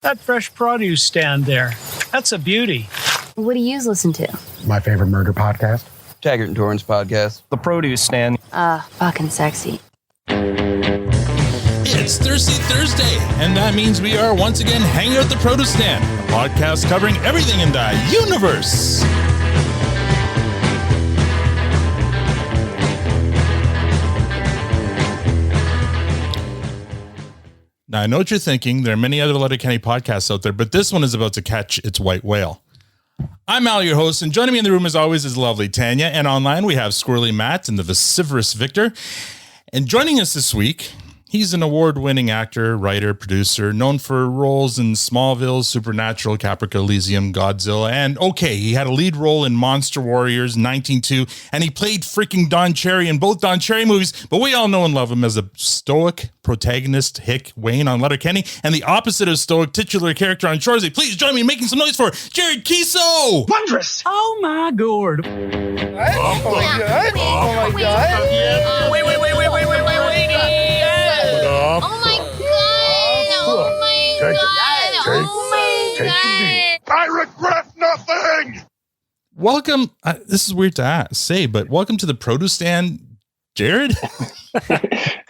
That fresh produce stand there, that's a beauty. What do you listen to? My favorite murder podcast. Taggart and Torrance podcast. The produce stand. Fucking sexy. It's Thirsty Thursday, and that means we are once again hanging out at the produce stand, a podcast covering everything in the YEWniverse. Now, I know what you're thinking. There are many other Letterkenny podcasts out there, but this one is about to catch its white whale. I'm Al, your host, and joining me in the room as always is lovely Tanya, and online we have Squirrely Matt and the vociferous Victor. And joining us this week, he's an award-winning actor, writer, producer, known for roles in Smallville, Supernatural, Caprica Elysium, Godzilla, and he had a lead role in Monster Warriors 1902, and he played freaking Don Cherry in both Don Cherry movies, but we all know and love him as a stoic protagonist, Hick Wayne on Letterkenny, and the opposite of stoic titular character on Shoresy. Please join me in making some noise for Jared Keeso! Wondrous! Oh my god. Oh my god! Oh my god! Wait. Oh my god! Oh my god! Oh my god! I regret nothing! Welcome, this is weird to say, but welcome to the produce stand, Jared.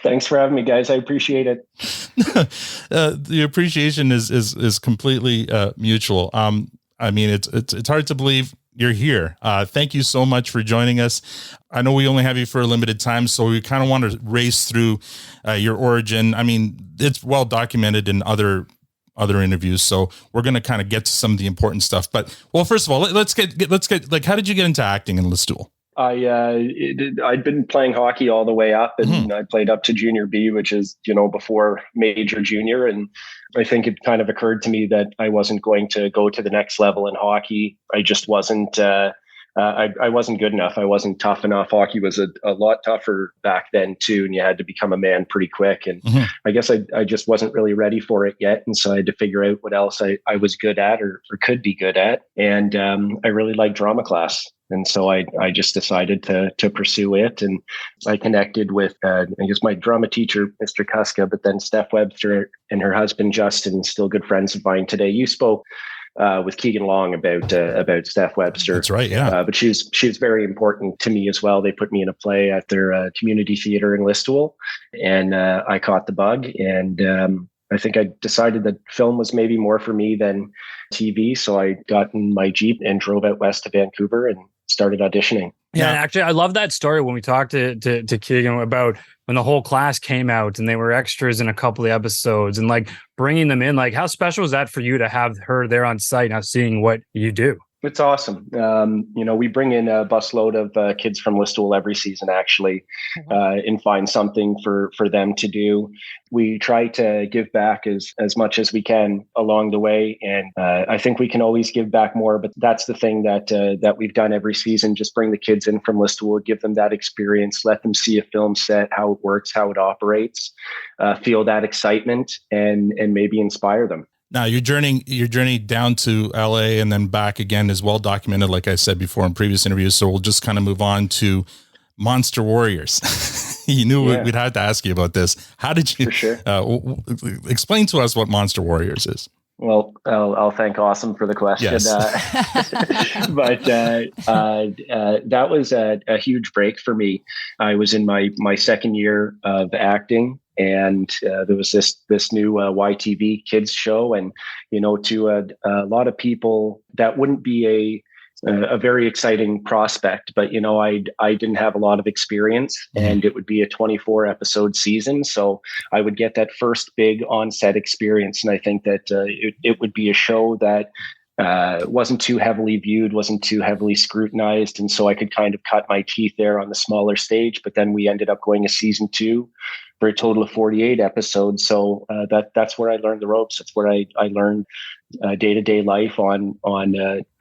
Thanks for having me, guys. I appreciate it. The appreciation is completely mutual. I mean, it's hard to believe you're here. Thank you so much for joining us. I know we only have you for a limited time, so we kind of want to race through your origin. I mean, it's well documented in other interviews, so we're going to kind of get to some of the important stuff. But well, first of all, let's get like, how did you get into acting in Listool? I'd been playing hockey all the way up, and I played up to junior B, which is, before major junior. And I think it kind of occurred to me that I wasn't going to go to the next level in hockey. I just wasn't, I wasn't good enough. I wasn't tough enough. Hockey was a lot tougher back then too, and you had to become a man pretty quick. And I guess I just wasn't really ready for it yet. And so I had to figure out what else I was good at or could be good at. And I really liked drama class. And so I just decided to pursue it. And I connected with, I guess, my drama teacher, Mr. Kuska, but then Steph Webster and her husband, Justin, still good friends of mine today. You spoke with Keegan Long about Steph Webster. That's right, yeah. But she was very important to me as well. They put me in a play at their community theater in Listool, and I caught the bug. And I think I decided that film was maybe more for me than TV. So I got in my Jeep and drove out west to Vancouver and started auditioning. Yeah, actually, I love that story when we talked to Keegan about when the whole class came out and they were extras in a couple of episodes and like bringing them in. Like, how special was that for you to have her there on site now seeing what you do? It's awesome. We bring in a busload of kids from Listool every season, actually, and find something for them to do. We try to give back as much as we can along the way. And I think we can always give back more. But that's the thing that we've done every season. Just bring the kids in from Listool, give them that experience, let them see a film set, how it works, how it operates, feel that excitement, and maybe inspire them. Now, your journey down to LA and then back again is well documented, like I said before in previous interviews. So we'll just kind of move on to Monster Warriors. You knew we'd have to ask you about this. How did you explain to us what Monster Warriors is? Well, I'll thank Awesome for the question. Yes. But that was a huge break for me. I was in my second year of acting. And there was this new YTV kids show, and to a lot of people that wouldn't be a very exciting prospect, but I didn't have a lot of experience, and it would be a 24 episode season, so I would get that first big on-set experience, and I think that it would be a show that wasn't too heavily viewed, wasn't too heavily scrutinized. And so I could kind of cut my teeth there on the smaller stage. But then we ended up going to season 2 for a total of 48 episodes. So that's where I learned the ropes. That's where I learned day-to-day life on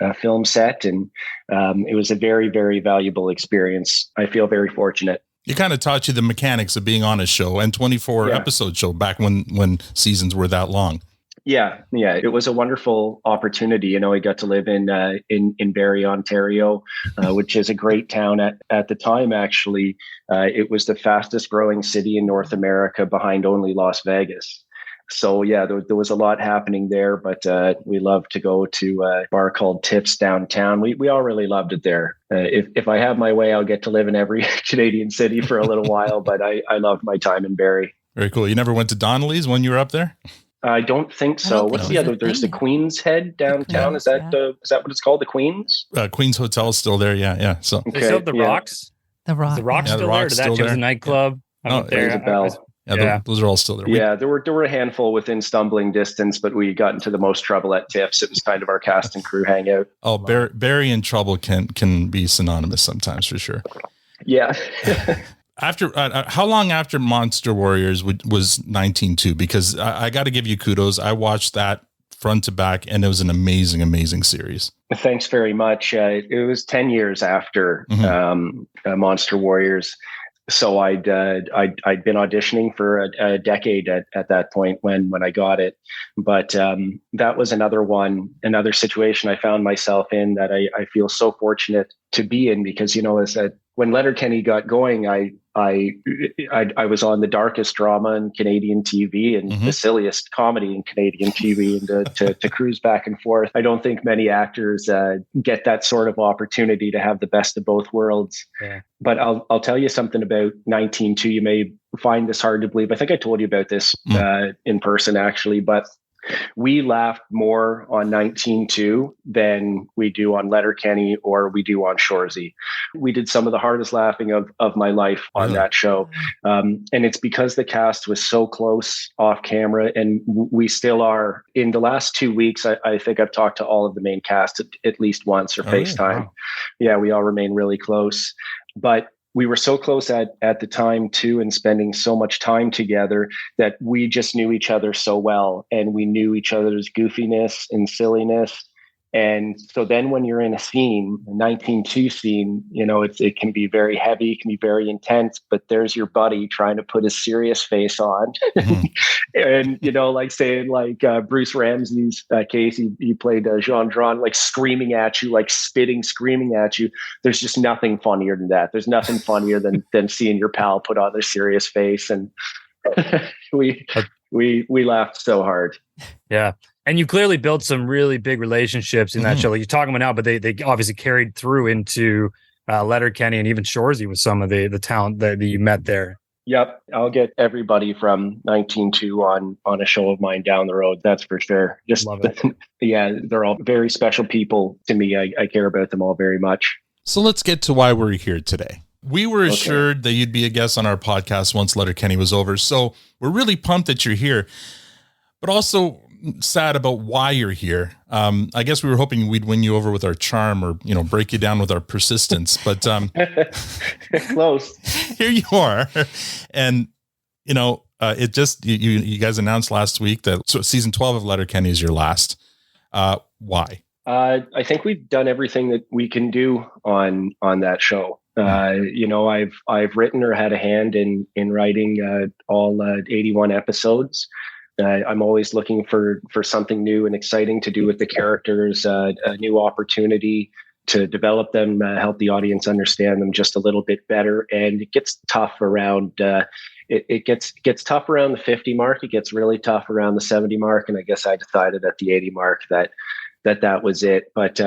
a film set. And it was a very, very valuable experience. I feel very fortunate. It kind of taught you the mechanics of being on a show and 24 episode show back when seasons were that long. Yeah. It was a wonderful opportunity. I got to live in Barrie, Ontario, which is a great town at the time. Actually, it was the fastest growing city in North America, behind only Las Vegas. So yeah, there was a lot happening there, but we love to go to a bar called Tips downtown. We all really loved it there. If I have my way, I'll get to live in every Canadian city for a little while, but I loved my time in Barrie. Very cool. You never went to Donnelly's when you were up there? I don't think so. What's the other? There's the Queen's Head downtown. Is that what it's called? The Queen's? Queen's Hotel is still there. Yeah. So okay. They still have the Rocks. The Rock. The Rock's Yeah, still the there. Rock's Did that still change there. the nightclub? Oh, Rings a bell. Those are all still there. Yeah, there were a handful within stumbling distance, but we got into the most trouble at Tips. It was kind of our cast and crew hangout. Oh, Barry and trouble can be synonymous sometimes for sure. Yeah. After how long after Monster Warriors was 19.2? Because I got to give you kudos. I watched that front to back, and it was an amazing series. Thanks very much. It was 10 years after Monster Warriors. So I'd been auditioning for a decade at that point when I got it. But that was another situation I found myself in that I feel so fortunate to be in, because, when Letterkenny got going, I was on the darkest drama in Canadian TV and the silliest comedy in Canadian TV, and to cruise back and forth. I don't think many actors get that sort of opportunity to have the best of both worlds. Yeah. But I'll tell you something about 19.2. You may find this hard to believe. I think I told you about this in person, actually, but we laughed more on 19.2 than we do on Letterkenny or we do on Shoresy. We did some of the hardest laughing of my life on that show. And it's because the cast was so close off camera, and we still are. In the last 2 weeks, I think I've talked to all of the main cast at least once or FaceTime. Wow. Yeah, we all remain really close. But we were so close at the time too, and spending so much time together that we just knew each other so well, and we knew each other's goofiness and silliness. And so then when you're in a scene, a 19.2 scene, it can be very heavy, it can be very intense, but there's your buddy trying to put a serious face on. And, like saying Bruce Ramsey's case, he played Jean Dron, like screaming at you, like spitting, screaming at you. There's just nothing funnier than that. There's nothing funnier than seeing your pal put on a serious face. And we laughed so hard. Yeah. And you clearly built some really big relationships in that show. Like you're talking about now, but they obviously carried through into Letterkenny and even Shoresy with some of the talent that you met there. Yep. I'll get everybody from 19.2 on a show of mine down the road. That's for sure. Just love it. Yeah, they're all very special people to me. I care about them all very much. So let's get to why we're here today. We were assured that you'd be a guest on our podcast once Letterkenny was over. So we're really pumped that you're here, but also sad about why you're here. I guess we were hoping we'd win you over with our charm, or break you down with our persistence, but close. Here you are. And it just you guys announced last week that season 12 of Letterkenny is your last. Why? I think we've done everything that we can do on that show. I've written or had a hand in writing all 81 episodes. I'm always looking for something new and exciting to do with the characters, a new opportunity to develop them, help the audience understand them just a little bit better. And it gets tough around it gets tough around the 50 mark. It gets really tough around the 70 mark. And I guess I decided at the 80 mark that was it. But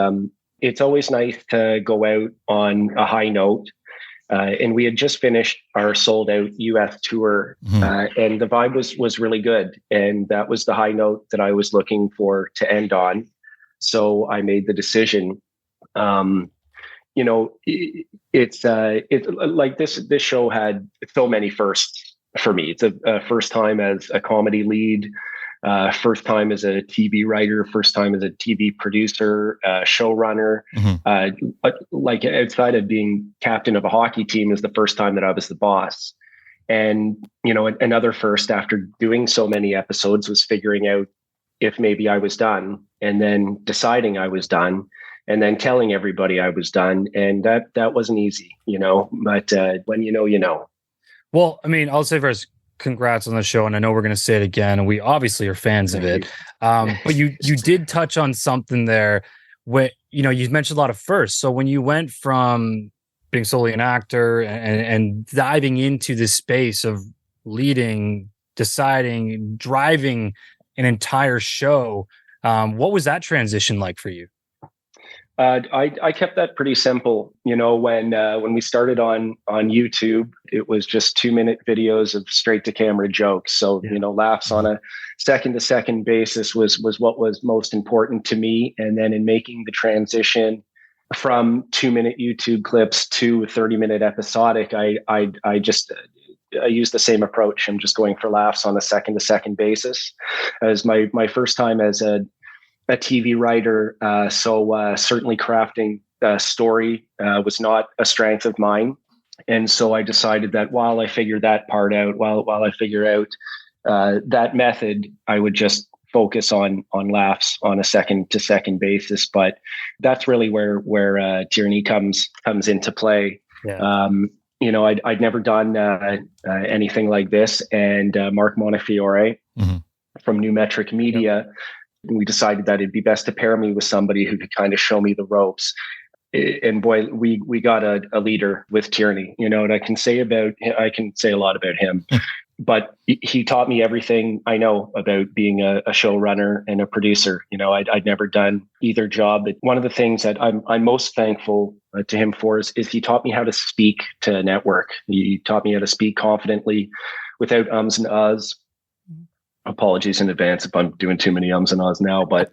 it's always nice to go out on a high note. And we had just finished our sold out US tour, and the vibe was really good. And that was the high note that I was looking for to end on. So I made the decision. It's like this show had so many firsts for me. It's a first time as a comedy lead, first time as a TV writer, first time as a TV producer, showrunner. Like outside of being captain of a hockey team is the first time that I was the boss. And, another first after doing so many episodes was figuring out if maybe I was done, and then deciding I was done, and then telling everybody I was done. And that wasn't easy, but when you know. Well, I mean, I'll say first, congrats on the show, and I know we're going to say it again, and we obviously are fans of it. But you did touch on something there where you mentioned a lot of firsts. So when you went from being solely an actor and diving into this space of leading deciding, driving an entire show. What was that transition like for you? I kept that pretty simple. When we started on YouTube, it was just 2-minute videos of straight to camera jokes. So, laughs on a second to second basis was what was most important to me. And then in making the transition from 2-minute YouTube clips to 30-minute episodic, I use the same approach. I'm just going for laughs on a second to second basis. As my first time as a TV writer, so certainly crafting a story was not a strength of mine. And so I decided that while I figure that part out, while I figure out that method, I would just focus on laughs on a second to second basis. But that's really where Tierney comes into play. Yeah. I'd never done anything like this, and Mark Montefiore from New Metric Media. We decided that it'd be best to pair me with somebody who could kind of show me the ropes. And boy, we got a leader with Tierney. And I can say a lot about him, but he taught me everything I know about being a showrunner and a producer. I'd never done either job. But one of the things that I'm most thankful to him for is he taught me how to speak to a network. He taught me how to speak confidently without ums and uhs. Apologies in advance if I'm doing too many ums and ahs now, but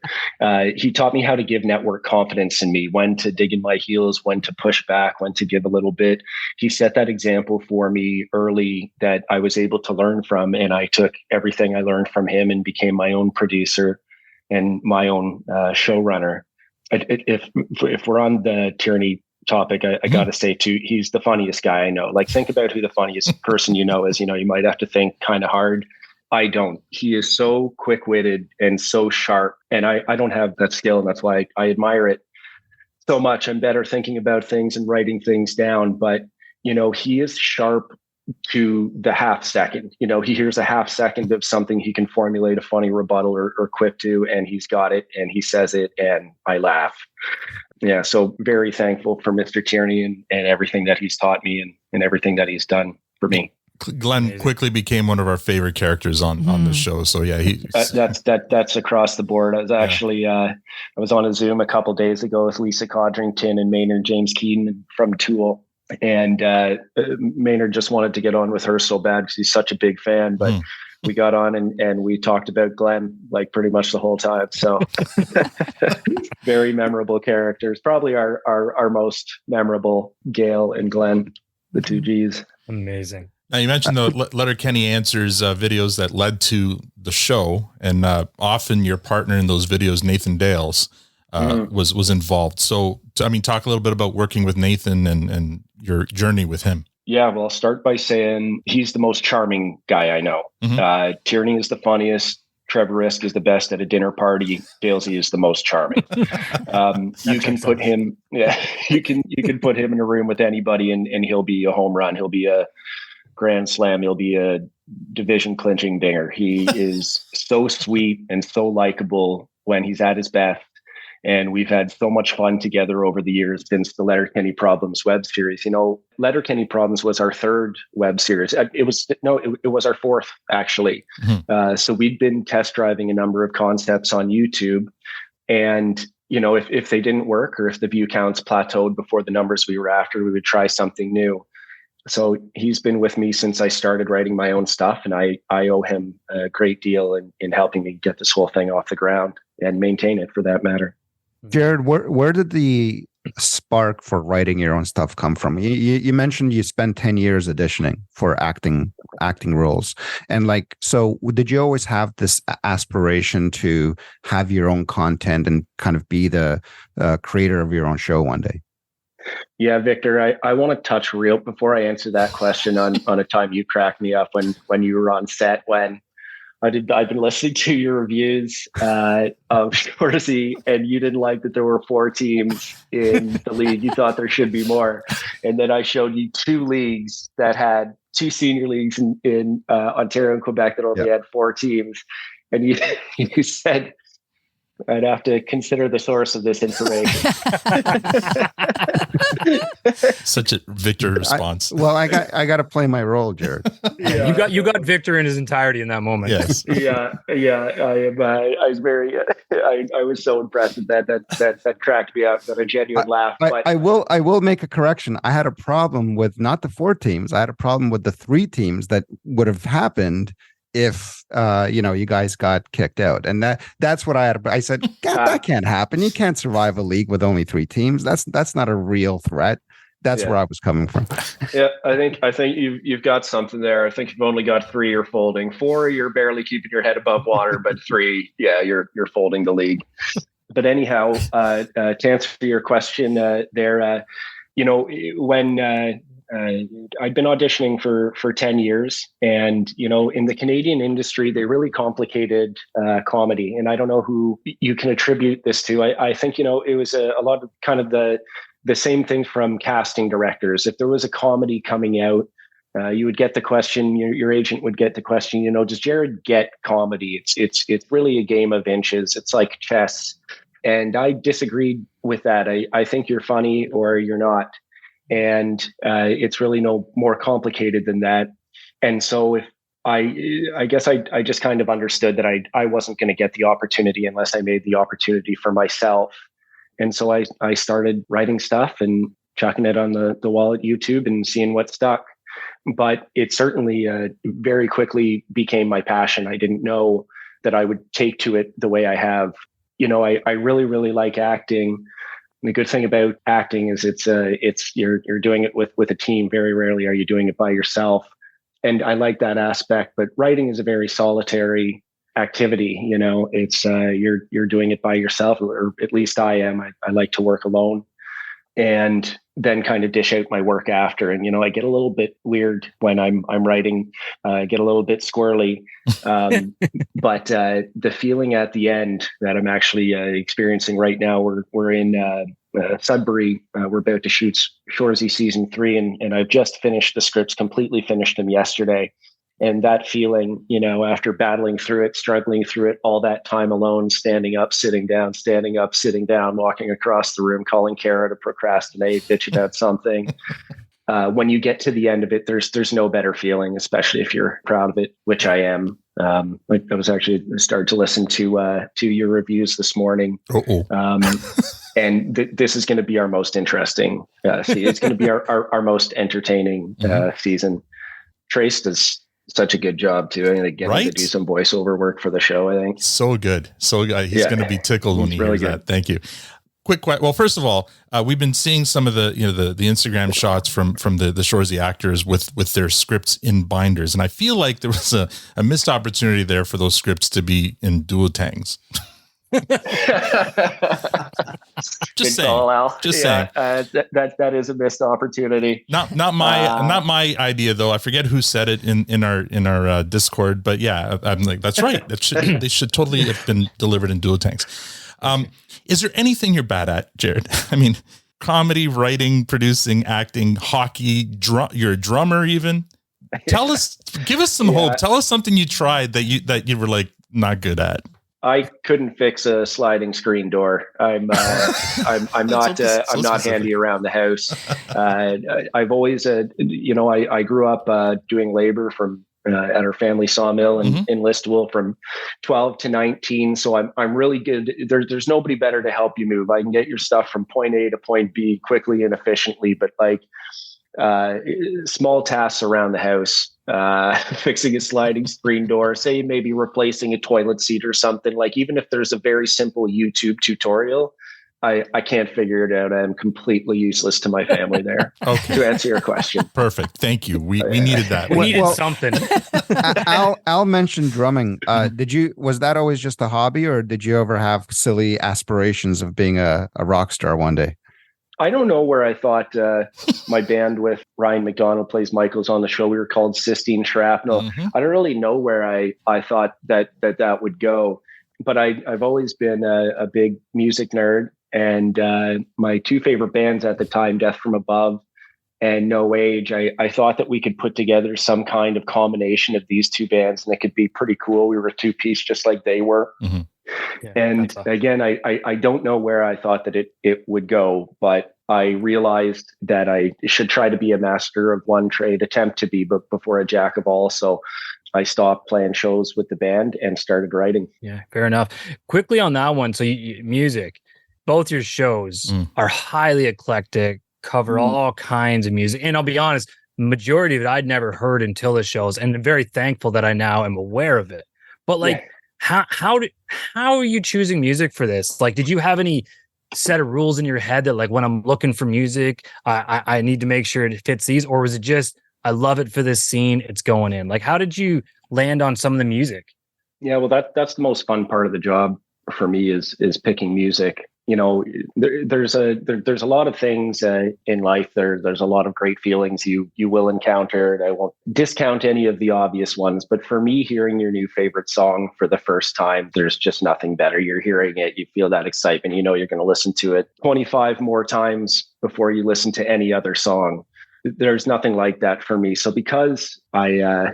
he taught me how to give network confidence in me, when to dig in my heels, when to push back, when to give a little bit. He set that example for me early that I was able to learn from, and I took everything I learned from him and became my own producer and my own showrunner. If we're on the Tierney topic, I got to say too, he's the funniest guy I know. Like, think about who the funniest person you know is. You might have to think kind of hard. I don't. He is so quick-witted and so sharp, and I don't have that skill, and that's why I admire it so much. I'm better thinking about things and writing things down, but he is sharp to the half second. He hears a half second of something, he can formulate a funny rebuttal or quip to, and he's got it, and he says it, and I laugh. Yeah, so very thankful for Mr. Tierney and everything that he's taught me and everything that he's done for me. Glenn quickly became one of our favorite characters on the show. So yeah, that's across the board. I was actually I was on a Zoom a couple days ago with Lisa Codrington and Maynard James Keaton from Tool, and Maynard just wanted to get on with her so bad because he's such a big fan. But we got on and we talked about Glenn like pretty much the whole time. So very memorable characters. Probably our most memorable, Gail and Glenn, the two G's. Amazing. Now, you mentioned the Letterkenny Answers videos that led to the show, and often your partner in those videos, Nathan Dales, was involved. So, talk a little bit about working with Nathan and your journey with him. Yeah, well, I'll start by saying he's the most charming guy I know. Tierney is the funniest. Trevor Risk is the best at a dinner party. Dalesy is the most charming. You can put him, you can put him in a room with anybody, and he'll be a home run. He'll be a grand slam. He'll be a division clinching dinger. He is so sweet and so likable when he's at his best. And we've had so much fun together over the years since the Letterkenny Problems web series. Letterkenny Problems was our third web series. It was our fourth, actually. So we'd been test driving a number of concepts on YouTube. And, if they didn't work, or if the view counts plateaued before the numbers we were after, we would try something new. So he's been with me since I started writing my own stuff, and I owe him a great deal in helping me get this whole thing off the ground and maintain it, for that matter. Jared, where did the spark for writing your own stuff come from? You mentioned you spent 10 years auditioning for acting roles, and so did you always have this aspiration to have your own content and kind of be the creator of your own show one day? Yeah, Victor, I want to touch real before I answer that question on a time you cracked me up when you were on set. When I've been listening to your reviews of Shoresy, and you didn't like that there were 4 teams in the league. You thought there should be more, and then I showed you 2 leagues that had 2 senior leagues in Ontario and Quebec that only had 4 teams, and you said I'd have to consider the source of this information. Such a Victor response. I got to play my role, Jared. Yeah. You got Victor in his entirety in that moment. Yes. Yeah. I was very. I was so impressed with that cracked me up. Got a genuine laugh. But I will make a correction. I had a problem with not the 4 teams. I had a problem with the 3 teams that would have happened if you guys got kicked out. And that's what I said, God, that can't happen. You can't survive a league with only 3 teams. That's not a real threat. That's where I was coming from. Yeah, I think you've got something there. I think you've only got 3 you're folding. 4 you're barely keeping your head above water, but 3, you're folding the league. But anyhow, to answer your question there, when I'd been auditioning for 10 years, and in the Canadian industry, they really complicated comedy, and I don't know who you can attribute this to. I think it was a lot of kind of the same thing from casting directors. If there was a comedy coming out, you would get the question. Your agent would get the question. Does Jared get comedy? It's really a game of inches. It's like chess, and I disagreed with that. I think you're funny or you're not. And it's really no more complicated than that. And so if I guess I just kind of understood that I wasn't going to get the opportunity unless I made the opportunity for myself. And so I started writing stuff and chucking it on the wall at YouTube and seeing what stuck. But it certainly very quickly became my passion. I didn't know that I would take to it the way I have. I really, really like acting. And the good thing about acting is it's you're doing it with a team. Very rarely are you doing it by yourself. And I like that aspect, but writing is a very solitary activity. It's you're doing it by yourself, or at least I am. I like to work alone and then kind of dish out my work after. And, I get a little bit weird when I'm writing, get a little bit squirrely. But the feeling at the end that I'm actually experiencing right now, we're in Sudbury. We're about to shoot Shoresy season 3, and I've just finished the scripts, completely finished them yesterday. And that feeling, after battling through it, struggling through it, all that time alone, standing up, sitting down, walking across the room, calling Kara to procrastinate, bitch about something. When you get to the end of it, there's no better feeling, especially if you're proud of it, which I am. I was actually started to listen to your reviews this morning. And this is going to be our most interesting. It's going to be our most entertaining season. Trace does such a good job too. I'm going to get him to do some voiceover work for the show, I think. So good. He's going to be tickled when he hears that. Thank you. Quick question. Well, first of all, we've been seeing some of the Instagram shots from the Shoresy actors with their scripts in binders, and I feel like there was a missed opportunity there for those scripts to be in duotangs. Just saying. Just saying. That is a missed opportunity. Not my idea though. I forget who said it in our Discord, but yeah, I'm like, that's right. They should totally have been delivered in duotangs. Is there anything you're bad at, Jared? I mean, comedy, writing, producing, acting, hockey, you're a drummer even. Give us some hope. Tell us something you tried that you were like not good at. I couldn't fix a sliding screen door. I'm not handy around the house. I've always, I grew up doing labor from at our family sawmill in Listowel from 12 to 19. So I'm really good. There's nobody better to help you move. I can get your stuff from point A to point B quickly and efficiently, but like small tasks around the house, fixing a sliding screen door, say maybe replacing a toilet seat or something, like even if there's a very simple YouTube tutorial, I can't figure it out. I'm completely useless to my family there. Okay. To answer your question. Perfect. Thank you. We needed that. We needed something. Al mentioned drumming. Was that always just a hobby, or did you ever have silly aspirations of being a rock star one day? I don't know where I thought my band with Ryan McDonald plays Michaels on the show. We were called Sistine Shrapnel. I don't really know where I thought that would go, but I've always been a big music nerd. And my 2 favorite bands at the time, Death from Above and No Age, I thought that we could put together some kind of combination of these 2 bands and it could be pretty cool. We were a 2-piece just like they were. Yeah, And again, I don't know where I thought that it would go, but I realized that I should try to be a master of one trade, attempt to be, but before a jack of all. So I stopped playing shows with the band and started writing. Yeah, fair enough. Quickly on that one. So music, both your shows are highly eclectic, cover all kinds of music. And I'll be honest, majority of it I'd never heard until the shows, and I'm very thankful that I now am aware of it. But like, how are you choosing music for this? Like, did you have any set of rules in your head that like when I'm looking for music, I need to make sure it fits these, or was it just I love it for this scene, it's going in? Like, how did you land on some of the music? Yeah, well, that's the most fun part of the job for me is picking music. You know, there's a lot of things in life. There's a lot of great feelings you will encounter, and I won't discount any of the obvious ones. But for me, hearing your new favorite song for the first time, there's just nothing better. You're hearing it, you feel that excitement. You know, you're going to listen to it 25 more times before you listen to any other song. There's nothing like that for me. So because I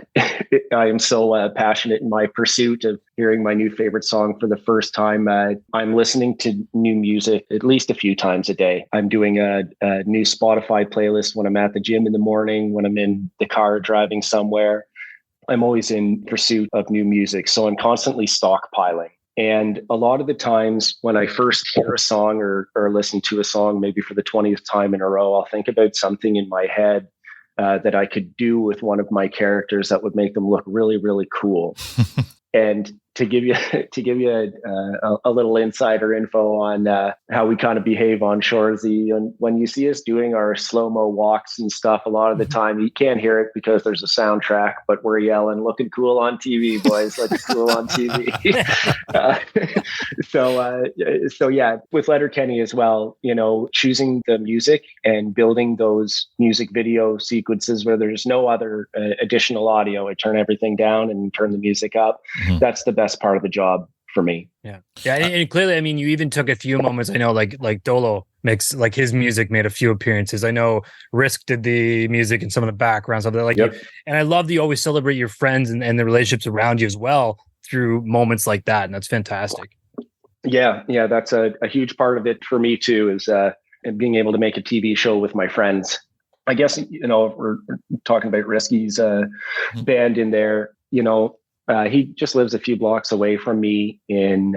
am so passionate in my pursuit of hearing my new favorite song for the first time, I'm listening to new music at least a few times a day. I'm doing a new Spotify playlist when I'm at the gym in the morning, when I'm in the car driving somewhere. I'm always in pursuit of new music. So I'm constantly stockpiling. And a lot of the times when I first hear a song or listen to a song, maybe for the 20th time in a row, I'll think about something in my head that I could do with one of my characters that would make them look really, really cool. And to give you a little insider info on how we kind of behave on Shoresy, and when you see us doing our slow-mo walks and stuff, a lot of the time you can't hear it because there's a soundtrack, but we're yelling, "Looking cool on TV, boys! Looking cool on TV." So yeah, with Letterkenny as well, you know, choosing the music and building those music video sequences where there's no other additional audio. I turn everything down and turn the music up. That's the best part of the job for me. Yeah. And clearly, I mean, you even took a few moments. I know like Dolo makes, like, his music made a few appearances. I know Risk did the music and some of the backgrounds of it. Like, and I love that you always celebrate your friends and the relationships around you as well through moments like that. And that's fantastic. Yeah. That's a huge part of it for me too, is being able to make a TV show with my friends. I guess, you know, if we're talking about Risky's band in there, you know, he just lives a few blocks away from me in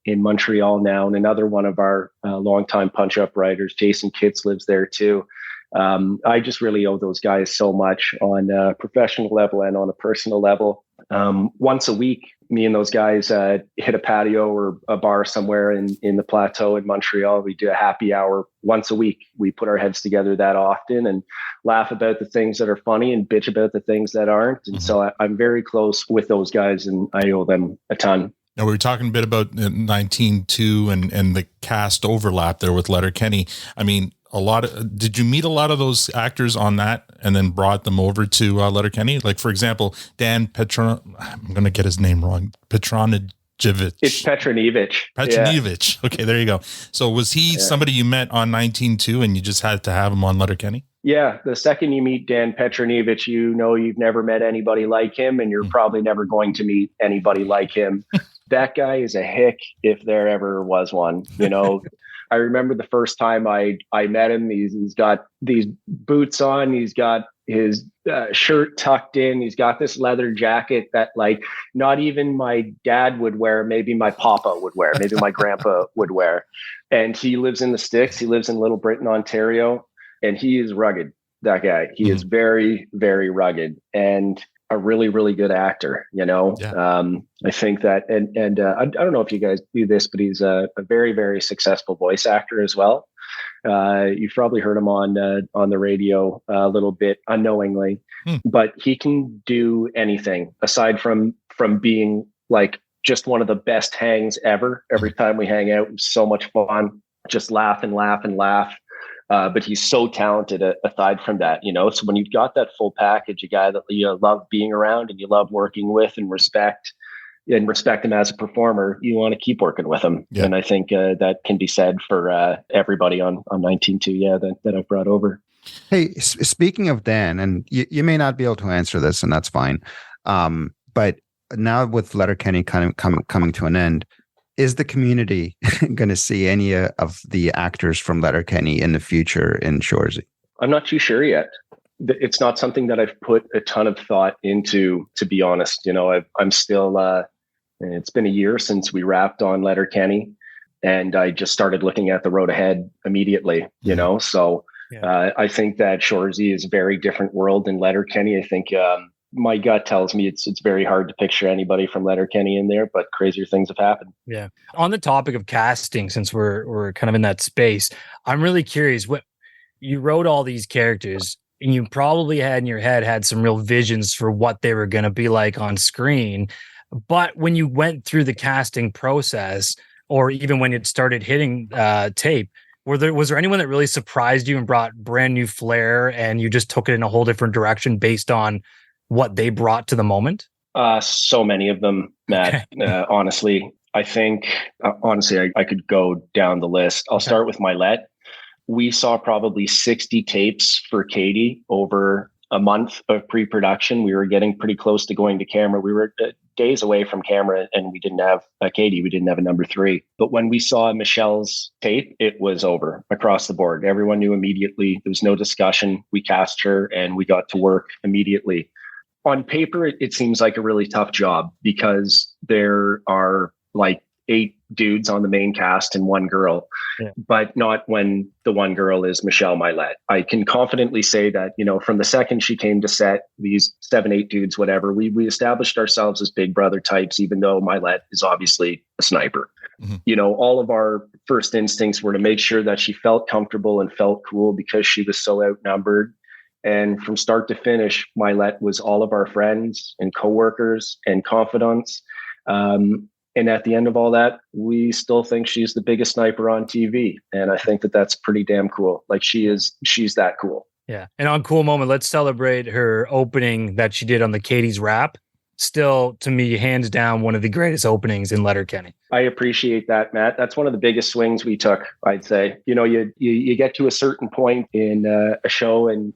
Montreal now. And another one of our longtime Punch Up writers, Jason Kitts, lives there too. I just really owe those guys so much on a professional level and on a personal level. Once a week, me and those guys hit a patio or a bar somewhere in the plateau in Montreal. We do a happy hour once a week. We put our heads together that often and laugh about the things that are funny and bitch about the things that aren't. And so I'm very close with those guys, and I owe them a ton. Now, we were talking a bit about 19.2 and the cast overlap there with Letterkenny. I mean, did you meet a lot of those actors on that and then brought them over to Letterkenny? Like, for example, Dan I'm going to get his name wrong. Petronijevic. It's Petronijevic. Petronijevic. Yeah. Okay, there you go. So was he somebody you met on 19.2 and you just had to have him on Letterkenny? Yeah. The second you meet Dan Petronijevic, you know you've never met anybody like him, and you're probably never going to meet anybody like him. That guy is a hick if there ever was one, you know. I remember the first time I met him, he's got these boots on, he's got his shirt tucked in, he's got this leather jacket that, like, not even my dad would wear, maybe my papa would wear, maybe my grandpa would wear. And he lives in the sticks, he lives in Little Britain, Ontario, and he is rugged, that guy. He is very, very rugged and a really, really good actor, you know. I think that, and I don't know if you guys do this, but he's a very, very successful voice actor as well. You've probably heard him on the radio a little bit unknowingly, but he can do anything aside from being like just one of the best hangs ever. Every time we hang out, it's so much fun, just laugh and laugh and laugh. But he's so talented aside from that, you know. So when you've got that full package, a guy that you love being around and you love working with and respect him as a performer, you want to keep working with him. Yeah. And I think that can be said for everybody on 19.2, that I've brought over. Hey, speaking of Dan, and you may not be able to answer this, and that's fine. But now with Letterkenny kind of coming to an end, is the community going to see any of the actors from Letterkenny in the future in Shoresy? I'm not too sure yet. It's not something that I've put a ton of thought into, to be honest. I'm still, it's been a year since we wrapped on Letterkenny, and I just started looking at the road ahead immediately, So I think that Shoresy is a very different world than Letterkenny. I think my gut tells me it's very hard to picture anybody from Letterkenny in there, but crazier things have happened. Yeah. On the topic of casting, since we're kind of in that space, I'm really curious. What you wrote all these characters, and you probably had in your head had some real visions for what they were going to be like on screen. But when you went through the casting process, or even when it started hitting tape, was there anyone that really surprised you and brought brand new flair, and you just took it in a whole different direction based on what they brought to the moment? So many of them, Matt. Honestly, I think, I could go down the list. I'll start with Mylett. We saw probably 60 tapes for Katie over a month of pre-production. We were getting pretty close to going to camera. We were days away from camera, and we didn't have a Katie. We didn't have a number 3. But when we saw Michelle's tape, it was over across the board. Everyone knew immediately. There was no discussion. We cast her, and we got to work immediately. On paper, it seems like a really tough job because there are like 8 dudes on the main cast and 1 girl, but not when the 1 girl is Michelle Mylett. I can confidently say that, from the second she came to set, these 7, 8 dudes, whatever, we established ourselves as big brother types, even though Mylett is obviously a sniper. Mm-hmm. All of our first instincts were to make sure that she felt comfortable and felt cool because she was so outnumbered. And from start to finish, Mylett was all of our friends and coworkers and confidants. And at the end of all that, we still think she's the biggest sniper on TV. And I think that that's pretty damn cool. Like she's that cool. Yeah. And on Cool Moment, let's celebrate her opening that she did on the Katie's Rap. Still, to me, hands down, one of the greatest openings in Letterkenny. I appreciate that, Matt. That's one of the biggest swings we took, I'd say. You get to a certain point in a show and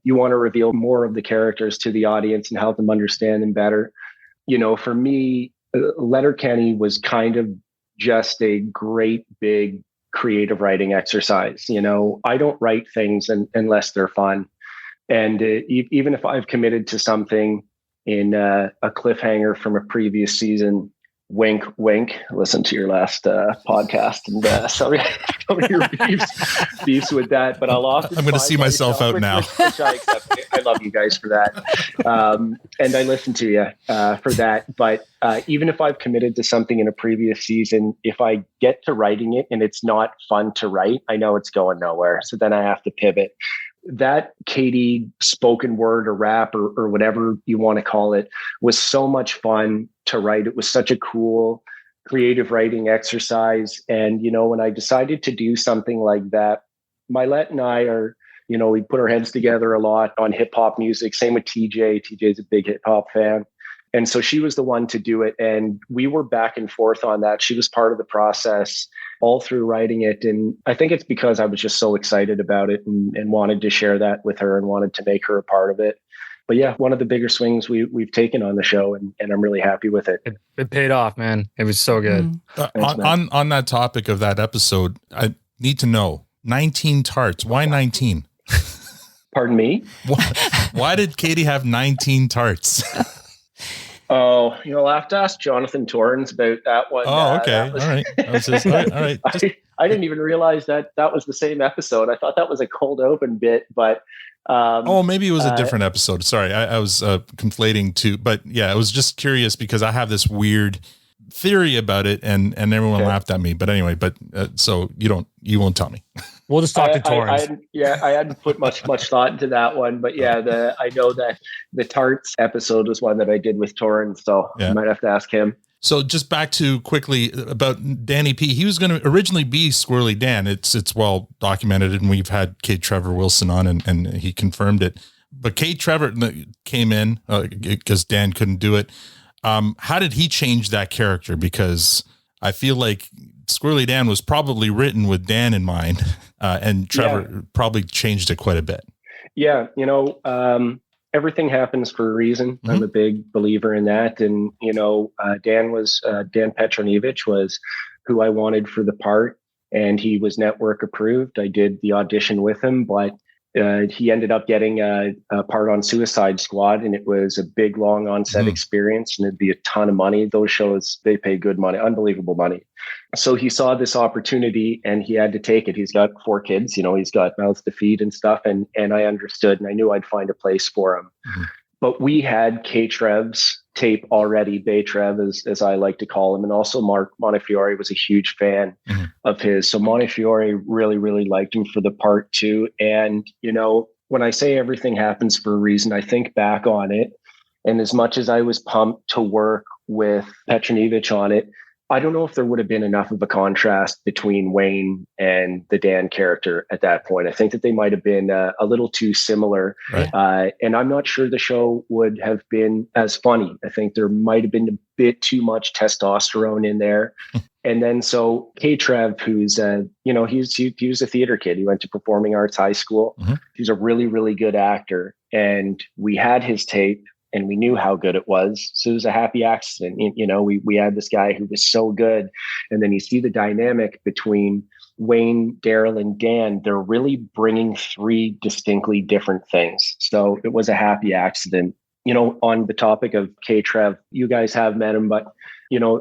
you want to reveal more of the characters to the audience and help them understand them better. For me, Letterkenny was kind of just a great big creative writing exercise. I don't write things unless they're fun. And even if I've committed to something in a cliffhanger from a previous season, wink, wink, listen to your last podcast. And sorry, some of your beefs with that, but I'll often. I'm going to see myself out now. Which I accept. I love you guys for that. And I listen to you for that. But even if I've committed to something in a previous season, if I get to writing it and it's not fun to write, I know it's going nowhere. So then I have to pivot. That Katie spoken word or rap or whatever you want to call it was so much fun to write. It was such a cool creative writing exercise. And, when I decided to do something like that, Mylett and I are, we put our heads together a lot on hip hop music. Same with TJ. TJ's a big hip hop fan. And so she was the one to do it. And we were back and forth on that. She was part of the process all through writing it. And I think it's because I was just so excited about it and wanted to share that with her and wanted to make her a part of it. But yeah, one of the bigger swings we've taken on the show, and I'm really happy with it. It paid off, man. It was so good. Thanks, on that topic of that episode, I need to know 19 tarts. Why 19? Pardon me? Why did Katie have 19 tarts? Oh, you'll have to ask Jonathan Torrens about that one. Oh, okay. All right. I didn't even realize that was the same episode. I thought that was a cold open bit, but maybe it was a different episode. Sorry, I was conflating two. But yeah, I was just curious because I have this weird theory about it, and everyone laughed at me. But anyway, so you won't tell me. We'll just talk to Torrens. I hadn't put much thought into that one, but yeah, I know that the tarts episode was one that I did with Torrens, so I might have to ask him. So just back to quickly about Danny P. He was going to originally be Squirrely Dan. It's well documented, and we've had K Trevor Wilson on, and he confirmed it. But K Trevor came in because Dan couldn't do it. How did he change that character? Because I feel like Squirrely Dan was probably written with Dan in mind, and Trevor probably changed it quite a bit. Yeah, everything happens for a reason. I'm a big believer in that. And, Dan Petronijevic was who I wanted for the part, and he was network approved. I did the audition with him, but he ended up getting a part on Suicide Squad, and it was a big, long on-set experience, and it'd be a ton of money. Those shows, they pay good money, unbelievable money. So he saw this opportunity and he had to take it. He's got 4 kids, he's got mouths to feed and stuff. And I understood, and I knew I'd find a place for him. But we had K Trev's tape already, Bay Trev, as I like to call him. And also Mark Montefiore was a huge fan of his. So Montefiore really, really liked him for the part too. And, when I say everything happens for a reason, I think back on it. And as much as I was pumped to work with Petronijevic on it, I don't know if there would have been enough of a contrast between Wayne and the Dan character at that point. I think that they might have been a little too similar. Right. And I'm not sure the show would have been as funny. I think there might have been a bit too much testosterone in there. And then so K Trev, who's, he was a theater kid. He went to Performing Arts High School. He's a really, really good actor. And we had his tape, and we knew how good it was. So it was a happy accident. We had this guy who was so good. And then you see the dynamic between Wayne, Daryl, and Dan. They're really bringing 3 distinctly different things. So it was a happy accident. On the topic of K Trev, you guys have met him, but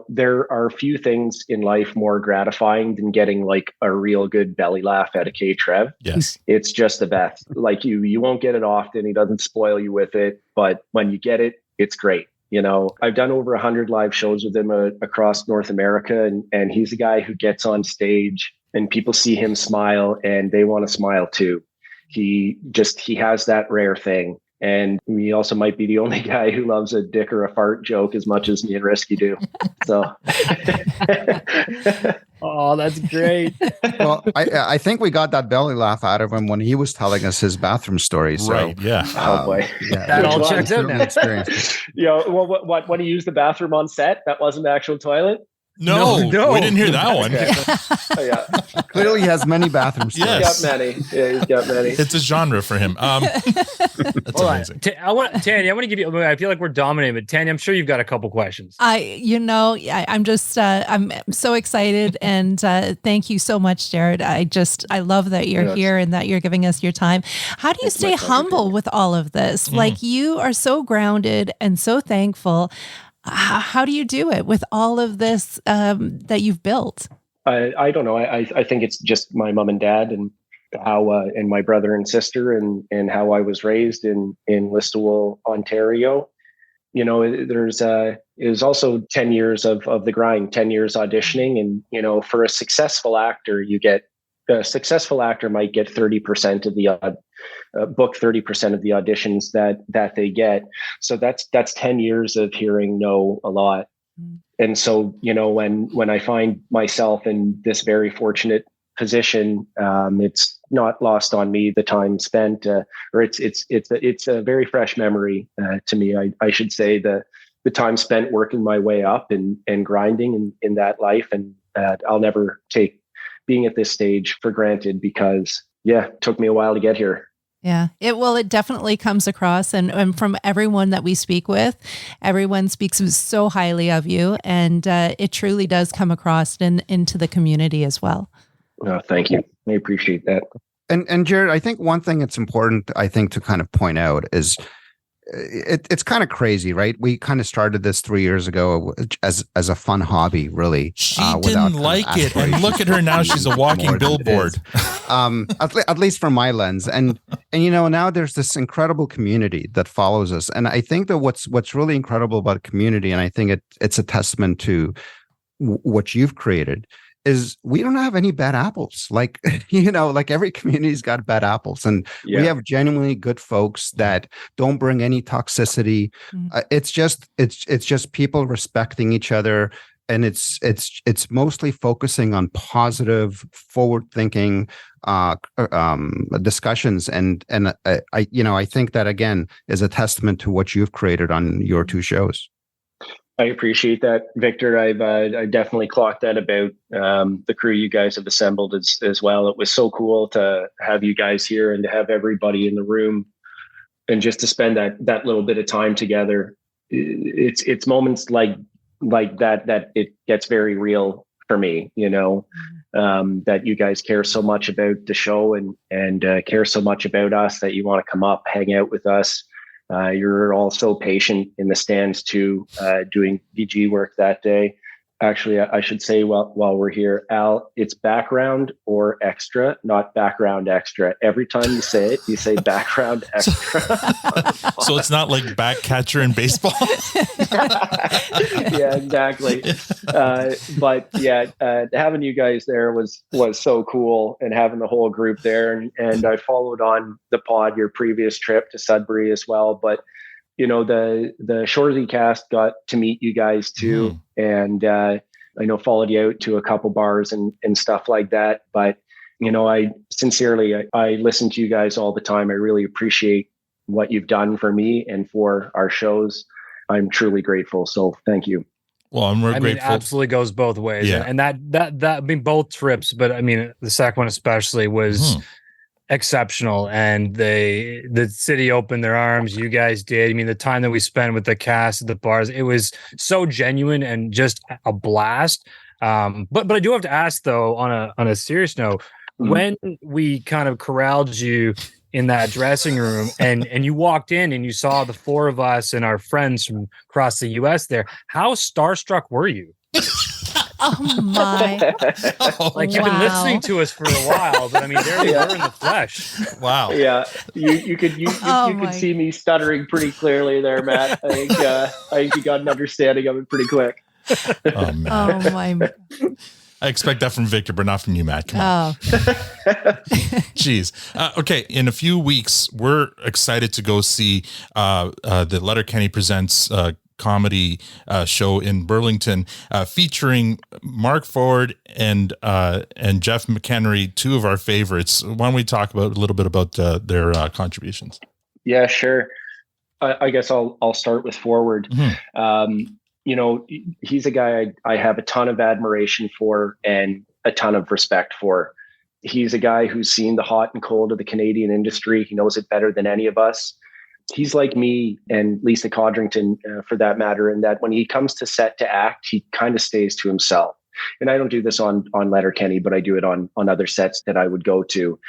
there are a few things in life more gratifying than getting like a real good belly laugh out of K Trev. Yes. It's just the best. Like you won't get it often. He doesn't spoil you with it, but when you get it, it's great. I've done over 100 live shows with him across North America, and he's a guy who gets on stage and people see him smile and they want to smile too. He has that rare thing. And he also might be the only guy who loves a dick or a fart joke as much as me and Risky do. So, oh, that's great. Well, I think we got that belly laugh out of him when he was telling us his bathroom story. So, right? Yeah. Oh boy, that all checks out now. When he used the bathroom on set, that wasn't the actual toilet. No, we didn't hear that one. Yeah. Clearly, he has many bathroom stories. Yes. He's got many. It's a genre for him. That's amazing. Tanya, I want to give you. I feel like we're dominating, but Tanya, I'm sure you've got a couple questions. I'm just, I'm so excited, and thank you so much, Jared. I love that you're here and that you're giving us your time. How do you stay humble with all of this? Like, you are so grounded and so thankful. How do you do it with all of this that you've built? I don't know. I think it's just my mom and dad, and how and my brother and sister, and how I was raised in Listowel, Ontario. It was also 10 years of the grind, 10 years auditioning, and for a successful actor, a successful actor might get 30% of the book 30% of the auditions that they get. So that's 10 years of hearing no a lot. And so, when I find myself in this very fortunate position, it's not lost on me the time spent, or it's a very fresh memory to me. I should say the time spent working my way up and grinding in that life, and I'll never take being at this stage for granted, because it took me a while to get here. Yeah, it definitely comes across, and from everyone that we speak with, everyone speaks so highly of you, and it truly does come across into the community as well. Oh, thank you. I appreciate that. And Jared, I think one thing that's important, to kind of point out is it's kind of crazy, right? We kind of started this 3 years ago as a fun hobby, really. She didn't like it, and look at her now; she's a walking billboard. At least from my lens, and now there's this incredible community that follows us, and I think that what's really incredible about community, and I think it's a testament to what you've created, is we don't have any bad apples. Like, like every community's got bad apples, and we have genuinely good folks that don't bring any toxicity. It's just people respecting each other, and it's mostly focusing on positive, forward-thinking discussions. And I think that, again, is a testament to what you've created on your 2 shows. I appreciate that, Victor. I definitely clocked that about the crew you guys have assembled as well. It was so cool to have you guys here and to have everybody in the room and just to spend that little bit of time together. It's moments like that it gets very real for me, that you guys care so much about the show and care so much about us that you want to come up, hang out with us. You're all so patient in the stands too, doing VG work that day. Actually, I should say while we're here, Al, it's background or extra, not background extra. Every time you say it, you say background extra. So it's not like back catcher in baseball. Yeah, exactly. But yeah, having you guys there was so cool, and having the whole group there. And I followed on the pod your previous trip to Sudbury as well. But the Shoresy cast got to meet you guys too. And I know followed you out to a couple bars and stuff like that. But, I sincerely, I listen to you guys all the time. I really appreciate what you've done for me and for our shows. I'm truly grateful. So thank you. Well, I'm grateful. It absolutely goes both ways. Yeah. And that both trips, but the second one especially was exceptional, and the city opened their arms. You guys did. The time that we spent with the cast at the bars, it was so genuine and just a blast. But I do have to ask though, on a serious note, when we kind of corralled you in that dressing room and you walked in and you saw the four of us and our friends from across the US there, how starstruck were you? Oh my! You've been listening to us for a while, but there you were in the flesh. Wow! Yeah, you could see me stuttering pretty clearly there, Matt. I think you got an understanding of it pretty quick. Oh man! Oh my! I expect that from Victor, but not from you, Matt. Come on. Jeez. Okay, in a few weeks, we're excited to go see the Letterkenny Presents comedy show in Burlington, featuring Mark Ford and Jeff McEnery, two of our favorites. Why don't we talk a little bit about their contributions? Yeah, sure. I guess I'll start with Forward. He's a guy I have a ton of admiration for and a ton of respect for. He's a guy who's seen the hot and cold of the Canadian industry. He knows it better than any of us. He's like me and Lisa Codrington, for that matter, in that when he comes to set to act, he kind of stays to himself. And I don't do this on Letterkenny, but I do it on other sets that I would go to.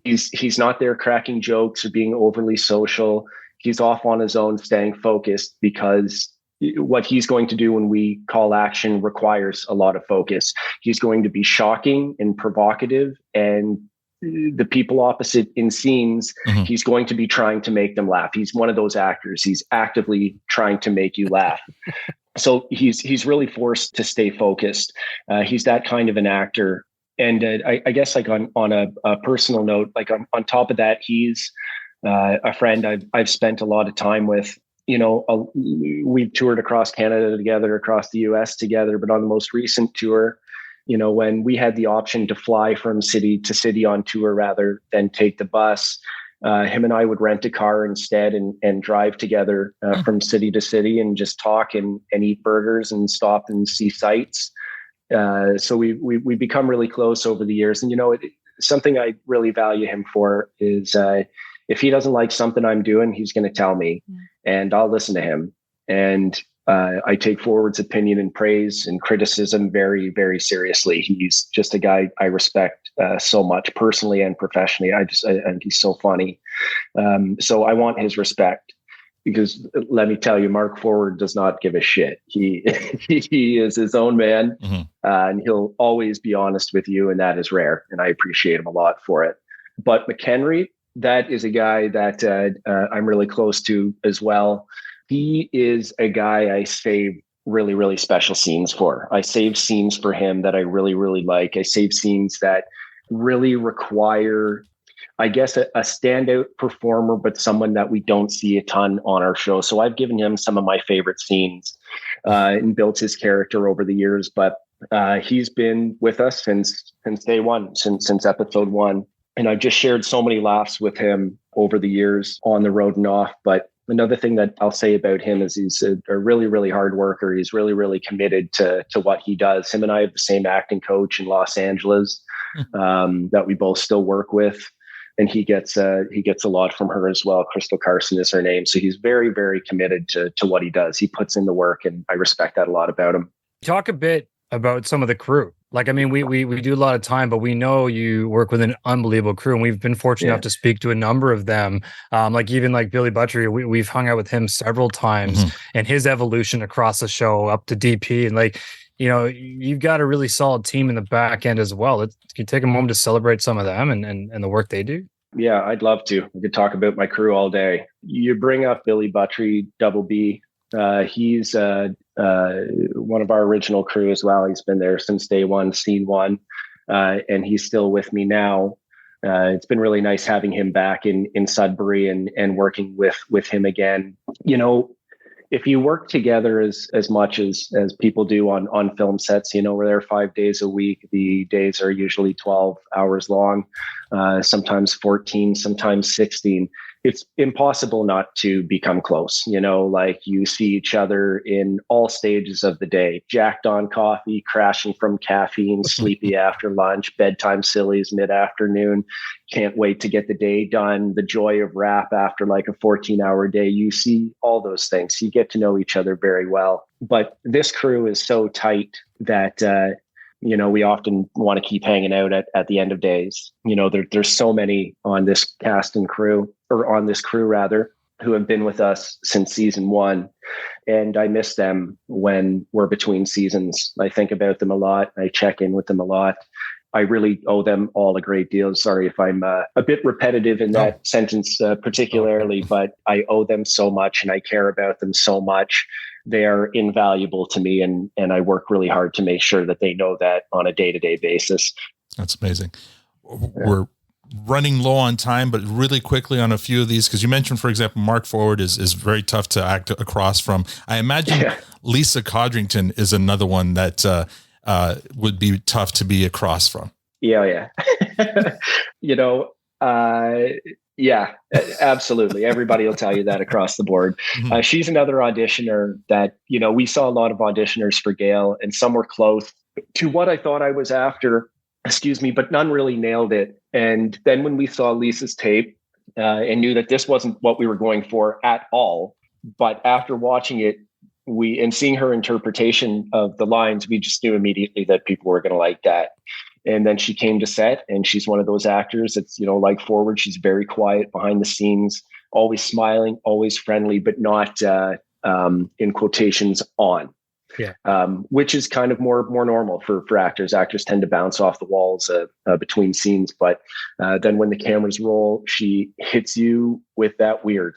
He's not there cracking jokes or being overly social. He's off on his own, staying focused, because what he's going to do when we call action requires a lot of focus. He's going to be shocking and provocative, and the people opposite in scenes, he's going to be trying to make them laugh. He's one of those actors. He's actively trying to make you laugh. So he's really forced to stay focused. He's that kind of an actor. And I guess on a personal note, on top of that, he's a friend I've spent a lot of time with. We've toured across Canada together, across the US together, but on the most recent tour, when we had the option to fly from city to city on tour rather than take the bus, him and I would rent a car instead and drive together from city to city and just talk and eat burgers and stop and see sights. So we become really close over the years. And, something I really value him for is if he doesn't like something I'm doing, he's going to tell me and I'll listen to him. And I take Forward's opinion and praise and criticism very, very seriously. He's just a guy I respect so much personally and professionally. I think he's so funny. So I want his respect, because let me tell you, Mark Forward does not give a shit. He is his own man, and he'll always be honest with you, and that is rare. And I appreciate him a lot for it. But McEnery, that is a guy that I'm really close to as well. He is a guy I save really, really special scenes for. I save scenes for him that I really, really like. I save scenes that really require, I guess, a standout performer, but someone that we don't see a ton on our show. So I've given him some of my favorite scenes and built his character over the years. But he's been with us since day one, since episode 1. And I've just shared so many laughs with him over the years on the road and off. But another thing that I'll say about him is he's a really, really hard worker. He's really, really committed to what he does. Him and I have the same acting coach in Los Angeles that we both still work with. and he gets a lot from her as well. Crystal Carson is her name. So he's very, very committed to what he does. He puts in the work, and I respect that a lot about him. Talk a bit about some of the crew. Like, I mean, we do a lot of time, but we know you work with an unbelievable crew, and we've been fortunate enough to speak to a number of them. Like even like Billy Butchery, we've hung out with him several times, and his evolution across the show up to DP, and like, you know, you've got a really solid team in the back end as well. Can you take a moment to celebrate some of them and the work they do? Yeah, I'd love to. We could talk about my crew all day. You bring up Billy Butchery, Double B. He's one of our original crew as well. He's been there since day one, scene one, and he's still with me now. It's been really nice having him back in Sudbury and working with him again. You know, if you work together as much as people do on film sets, you know, we're there 5 days a week. The days are usually 12 hours long, sometimes 14, sometimes 16. It's impossible not to become close. You know, like you see each other in all stages of the day, jacked on coffee, crashing from caffeine, sleepy after lunch, bedtime sillies mid-afternoon. Can't wait to get the day done. The joy of rap after like a 14-hour day. You see all those things. You get to know each other very well. But this crew is so tight that, you know, we often want to keep hanging out at the end of days. You know, there's so many on this cast and crew, or on this crew rather, who have been with us since season one. And I miss them when we're between seasons. I think about them a lot. I check in with them a lot. I really owe them all a great deal. Sorry if I'm a bit repetitive in that sentence particularly, but I owe them so much and I care about them so much. They are invaluable to me, and I work really hard to make sure that they know that on a day-to-day basis. That's amazing. We're running low on time, but really quickly on a few of these, because you mentioned, for example, Mark Forward is very tough to act across from. I imagine Lisa Codrington is another one that would be tough to be across from. Yeah. You know, yeah, absolutely. Everybody will tell you that across the board. She's another auditioner that, you know, we saw a lot of auditioners for Gail, and some were close to what I thought I was after, but none really nailed it. And then when we saw Lisa's tape and knew that this wasn't what we were going for at all, but after watching it, and seeing her interpretation of the lines, we just knew immediately that people were going to like that. And then she came to set, and she's one of those actors that's, you know, like Forward. She's very quiet behind the scenes, always smiling, always friendly, but not in quotations on. Yeah. Which is kind of more normal for actors. Actors tend to bounce off the walls between scenes, but then when the cameras roll, she hits you with that weird.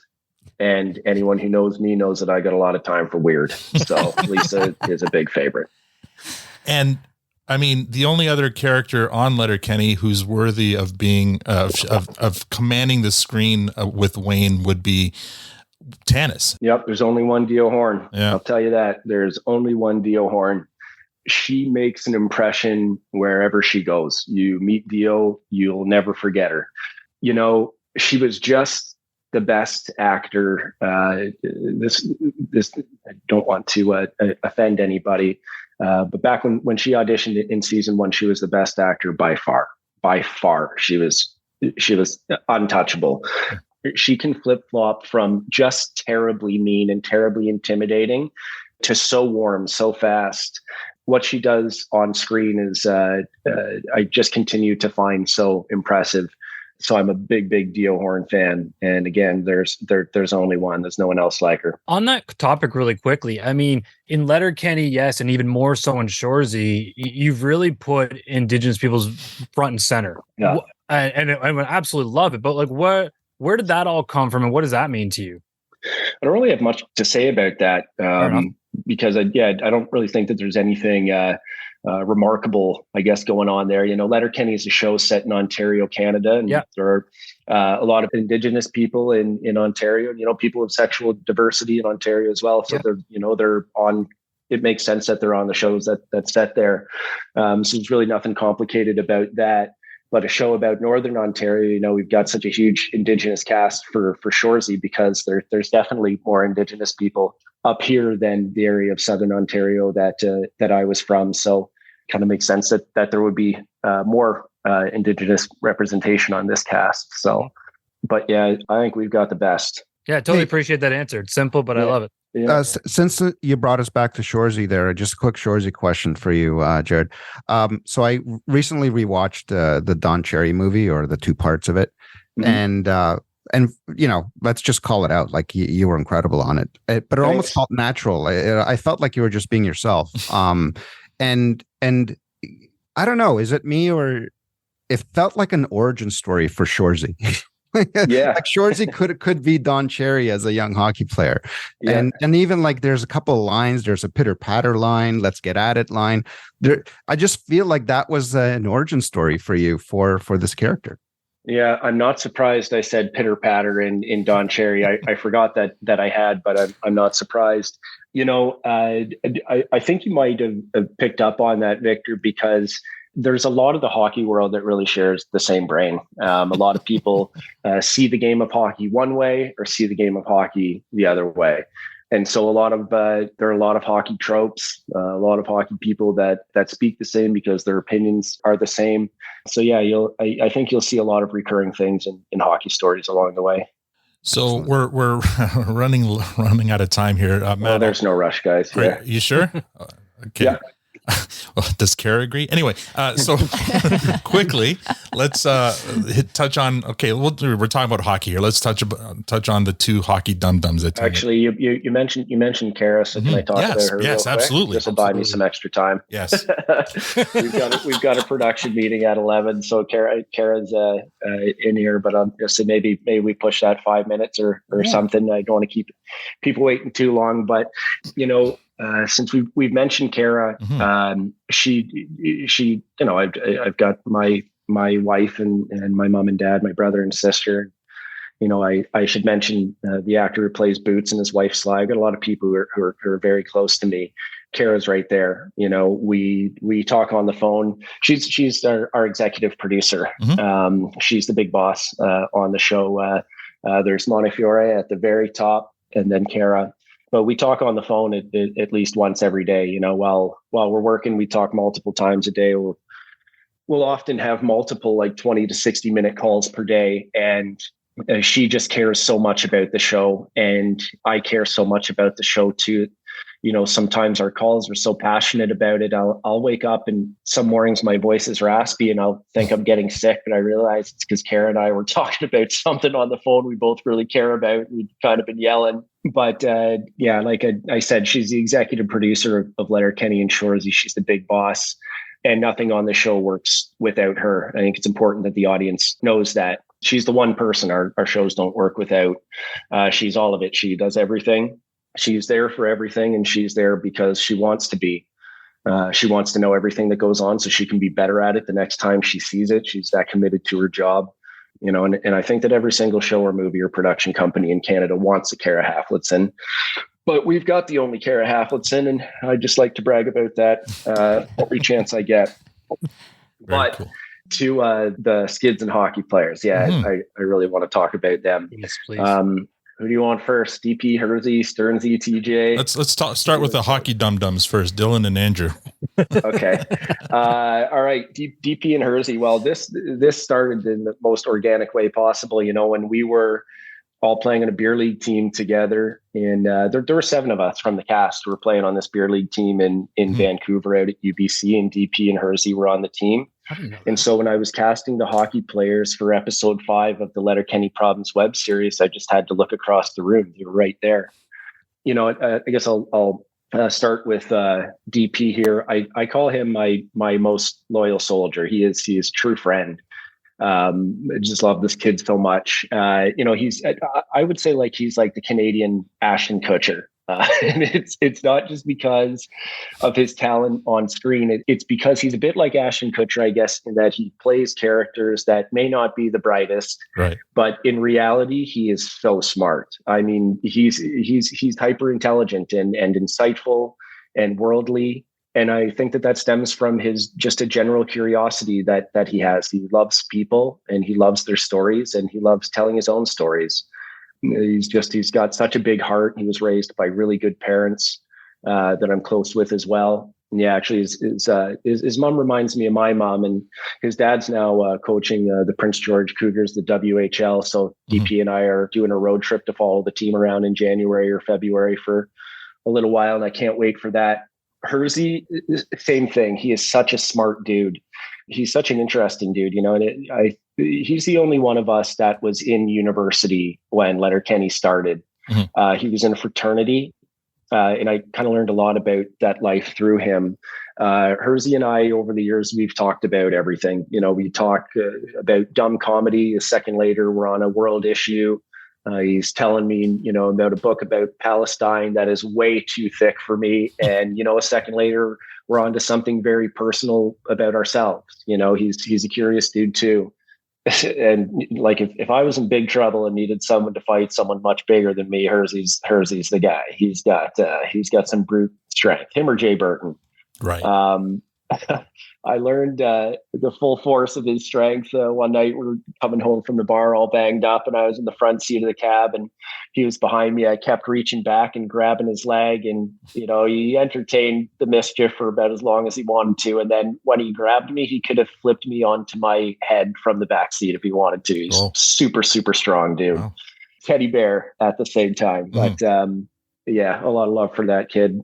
And anyone who knows me knows that I got a lot of time for weird. So Lisa is a big favorite. And I mean, the only other character on Letterkenny who's worthy of being of commanding the screen with Wayne would be Tanis. Yep, there's only one Dio Horn. Yeah. I'll tell you that. There's only one Dio Horn. She makes an impression wherever she goes. You meet Dio, you'll never forget her. You know, she was just the best actor. This I don't want to offend anybody. But back when she auditioned in season one, she was the best actor by far. By far, she was untouchable. She can flip-flop from just terribly mean and terribly intimidating to so warm, so fast. What she does on screen is I just continue to find so impressive. So I'm a big Dio Horn fan. And again, there's only one. There's no one else like her. On that topic really quickly, I mean, in Letterkenny, yes, and even more so in Shoresy, you've really put Indigenous peoples front and center. Yeah. And I absolutely love it. But like, where did that all come from, and what does that mean to you? I don't really have much to say about that because I don't really think that there's anything remarkable, I guess, going on there. You know, Letterkenny is a show set in Ontario, Canada, and there are a lot of Indigenous people in Ontario, and, you know, people of sexual diversity in Ontario as well. So they're on. It makes sense that they're on the shows that's set there. So there's really nothing complicated about that. But a show about Northern Ontario, you know, we've got such a huge Indigenous cast for Shoresy because there's definitely more Indigenous people up here than the area of Southern Ontario that I was from. So kind of makes sense that there would be more Indigenous representation on this cast. So, but yeah, I think we've got the best. Yeah, totally appreciate that answer. It's simple, but I love it. Yeah. Since you brought us back to Shoresy there, just a quick Shoresy question for you, Jared. So I recently rewatched the Don Cherry movie, or the two parts of it. Mm-hmm. And you know, let's just call it out. Like you were incredible on it, but it almost felt natural. I felt like you were just being yourself. And I don't know, is it me, or it felt like an origin story for Shoresy? Yeah, like Shoresy could be Don Cherry as a young hockey player. And even like there's a couple of lines. There's a pitter patter line, let's get at it line. There, I just feel like that was an origin story for you for this character. Yeah, I'm not surprised I said pitter patter in Don Cherry. I forgot that I had, but I'm not surprised. You know, I think you might have picked up on that, Victor, because there's a lot of the hockey world that really shares the same brain. A lot of people see the game of hockey one way or see the game of hockey the other way. And so there are a lot of hockey tropes, a lot of hockey people that speak the same because their opinions are the same. So yeah, I think you'll see a lot of recurring things in hockey stories along the way. So we're running out of time here. Matt, there's no rush, guys. Yeah. You sure? Okay. Yeah. Well, does Kara agree? Anyway, so quickly, let's touch on. Okay, we're talking about hockey here. Let's touch on the two hocky dum-dums. Actually, you mentioned Kara, so can I talk about her? Yes, absolutely. This will buy me some extra time. Yes, we've got a production meeting at 11, so Kara's in here, but so maybe we push that 5 minutes or something. I don't want to keep people waiting too long, but you know. Since we've mentioned Kara, she you know, I've got my wife and my mom and dad, my brother and sister. You know, I should mention the actor who plays Boots and his wife Sly. I've got a lot of people who are very close to me. Kara's right there. You know, we talk on the phone. She's our executive producer. She's the big boss on the show. There's Montefiore at the very top, and then Kara. But we talk on the phone at least once every day. You know, while we're working, we talk multiple times a day. We'll often have multiple, like 20 to 60 minute calls per day. And she just cares so much about the show. And I care so much about the show too. You know, sometimes our calls are so passionate about it. I'll wake up and some mornings my voice is raspy and I'll think I'm getting sick, but I realize it's because Kara and I were talking about something on the phone we both really care about. We've kind of been yelling. But yeah, like I said, she's the executive producer of Letterkenny and Shoresy. She's the big boss, and nothing on the show works without her. I think it's important that the audience knows that she's the one person our shows don't work without. She's all of it. She does everything. She's there for everything, and she's there because she wants to be. She wants to know everything that goes on so she can be better at it the next time she sees it. She's that committed to her job. You know, and I think that every single show or movie or production company in Canada wants a Kara Haflidson, but we've got the only Kara Haflidson, and I just like to brag about that every chance I get. Very cool. To the skids and hockey players, I really want to talk about them. Yes, please. Who do you want first? DP, Hersey, Stearnsy, TJ? Let's start with the hockey dum-dums first, Dylan and Andrew. Okay. All right. DP and Hersey. Well, this started in the most organic way possible. You know, when we were all playing in a beer league team together, and there were 7 of us from the cast who were playing on this beer league team in Vancouver out at UBC, and DP and Hersey were on the team. And so when I was casting the hockey players for episode 5 of the Letterkenny Province web series, I just had to look across the room. You were right there. You know, I guess I'll start with DP here. I call him my most loyal soldier. He is a true friend. I just love this kid so much. You know, I would say like he's like the Canadian Ashton Kutcher. And it's not just because of his talent on screen. It's because he's a bit like Ashton Kutcher, I guess, in that he plays characters that may not be the brightest, right? But in reality, he is so smart. I mean, he's hyper intelligent and insightful and worldly. And I think that stems from his just a general curiosity that he has. He loves people and he loves their stories and he loves telling his own stories. He's got such a big heart. He was raised by really good parents that I'm close with as well. Yeah, actually, his mom reminds me of my mom, and his dad's now coaching the Prince George Cougars, the WHL. So DP and I are doing a road trip to follow the team around in January or February for a little while, and I can't wait for that. Hersey, same thing. He is such a smart dude. He's such an interesting dude, and he's the only one of us that was in university when Letterkenny started. He was in a fraternity. And I kind of learned a lot about that life through him. Hersey and I, over the years, we've talked about everything. We talk about dumb comedy. A second later, we're on a world issue. He's telling me, about a book about Palestine that is way too thick for me. And, a second later, we're on to something very personal about ourselves. He's a curious dude too. And like if I was in big trouble and needed someone to fight someone much bigger than me, Hersey's the guy. He's got some brute strength. Him or Jay Burton. Right. I learned the full force of his strength one night. We were coming home from the bar all banged up, and I was in the front seat of the cab, and he was behind me. I kept reaching back and grabbing his leg, and he entertained the mischief for about as long as he wanted to. And then when he grabbed me, he could have flipped me onto my head from the back seat if he wanted to. He's super, super strong dude. Wow. Teddy bear at the same time. But yeah, a lot of love for that kid.